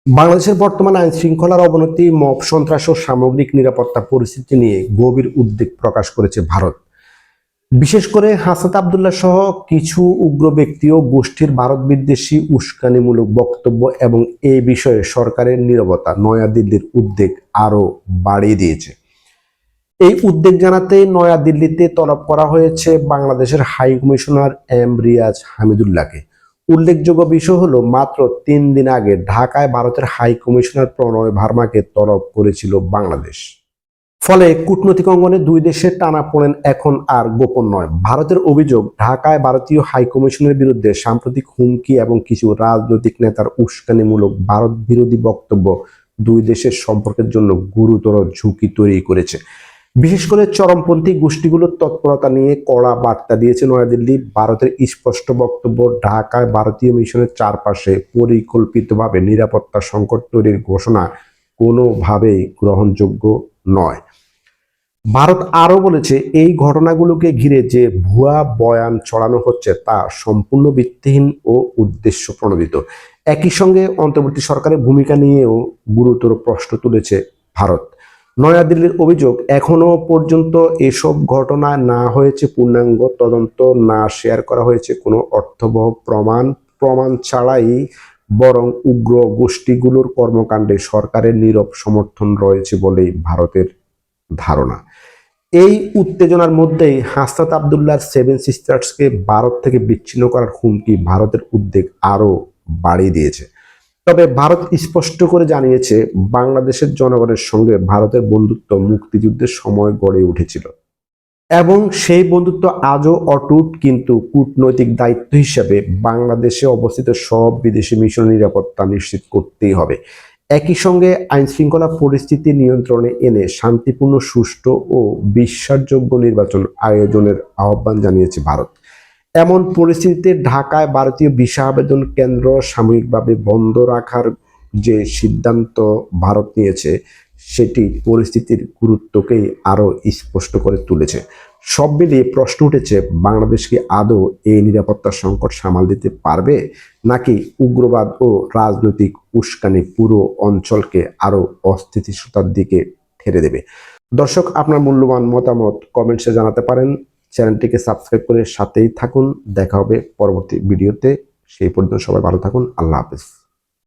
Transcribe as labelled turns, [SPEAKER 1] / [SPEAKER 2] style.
[SPEAKER 1] বাংলাদেশের বর্তমান আইন শৃঙ্খলার অবনতি, মব সন্ত্রাস ও সামগ্রিক নিরাপত্তা পরিস্থিতি নিয়ে গভীর উদ্বেগ প্রকাশ করেছে ভারত। বিশেষ করে হাসনাত আবদুল্লাহ সহ কিছু উগ্র ব্যক্তি ও গোষ্ঠীর ভারত বিদ্বেষী উস্কানিমূলক বক্তব্য এবং এই বিষয়ে সরকারের নীরবতা নয়াদিল্লির উদ্বেগ আরো বাড়িয়ে দিয়েছে। এই উদ্বেগ জানাতে নয়াদিল্লিতে তলব করা হয়েছে বাংলাদেশের হাই কমিশনার রিয়াজ হামিদুল্লাহকে। উল্লেখযোগ্য বিষয় হলো, মাত্র 3 দিন আগে ঢাকায় ভারতের হাই কমিশনার প্রণয় ভার্মাকে তলব করেছিল বাংলাদেশ। ফলে কূটনৈতিক অঙ্গনে দুই দেশের টানাপোড়েন এখন আর গোপন নয়। ভারতের অভিযোগ, ঢাকায় ভারতীয় হাই কমিশনের বিরুদ্ধে সাম্প্রতিক হুমকি এবং কিছু রাজনৈতিক নেতার উস্কানিমূলক ভারত বিরোধী বক্তব্য দুই দেশের সম্পর্কের জন্য গুরুতর ঝুঁকি তৈরি করেছে। বিশেষ করে চরমপন্থী গোষ্ঠীগুলোর তৎপরতা নিয়ে কড়া বার্তা দিয়েছে নয়াদিল্লি। ভারতের স্পষ্ট বক্তব্য, ঢাকায় ভারতীয় মিশনের চারপাশে পরিকল্পিতভাবে নিরাপত্তা সংকট তৈরির ঘোষণা কোনোভাবেই গ্রহণযোগ্য নয়। ভারত আরও বলেছে, এই ঘটনাগুলোকে ঘিরে যে ভুয়া বয়ান ছড়ানো হচ্ছে তা সম্পূর্ণ ভিত্তিহীন ও উদ্দেশ্য প্রণোদিত। একই সঙ্গে অন্তর্বর্তী সরকারের ভূমিকা নিয়েও গুরুতর প্রশ্ন তুলেছে ভারত। নয়াদিল্লির অভিযোগ, এখনো পর্যন্ত এসব ঘটনা না হয়েছে পূর্ণাঙ্গ তদন্ত, না শেয়ার করা হয়েছে কোনো অর্থবহ প্রমাণ ছাড়াই, বরং উগ্র গোষ্ঠীগুলোর কর্মকাণ্ডে সরকারের নীরব সমর্থন রয়েছে বলেই ভারতের ধারণা। এই উত্তেজনার মধ্যেই হাসনাত আবদুল্লাহর 7 সিস্টার্সকে ভারত থেকে বিচ্ছিন্ন করার হুমকি ভারতের উদ্বেগ আরও বাড়িয়ে দিয়েছে। তবে ভারত স্পষ্ট করে জানিয়েছে, বাংলাদেশের জনগণের সঙ্গে ভারতের বন্ধুত্ব মুক্তিযুদ্ধের সময় গড়ে উঠেছিল এবং সেই বন্ধুত্ব আজও অটুট। কিন্তু কূটনৈতিক দায়িত্ব হিসেবে বাংলাদেশে অবস্থিত সব বিদেশি মিশন নিরাপত্তা নিশ্চিত করতেই হবে। একই সঙ্গে আইন শৃঙ্খলা পরিস্থিতি নিয়ন্ত্রণে এনে শান্তিপূর্ণ, সুষ্ঠু ও বিশ্বাসযোগ্য নির্বাচন আয়োজনের আহ্বান জানিয়েছে ভারত। এমন পরিস্থিতিতে ঢাকায় ভারতীয় ভিসা আবেদন কেন্দ্র সাময়িকভাবে বন্ধ রাখার যে সিদ্ধান্ত ভারত নিয়েছে, সেটি পরিস্থিতির গুরুত্বকেই আরও স্পষ্ট করে তুলেছে। সব মিলিয়ে প্রশ্ন উঠেছে, বাংলাদেশ কি আদৌ এই নিরাপত্তা সংকট সামাল দিতে পারবে, নাকি উগ্রবাদ ও রাজনৈতিক উস্কানি পুরো অঞ্চলকে আরও অস্থিতিশীলতার দিকে ঠেলে দেবে? দর্শক, আপনার মূল্যবান মতামত কমেন্টসে জানাতে পারেন। চ্যানেলটিকে সাবস্ক্রাইব করে সাথেই থাকুন। দেখা হবে পরবর্তী ভিডিওতে। সেই পর্যন্ত সবাই ভালো থাকুন। আল্লাহ হাফেজ।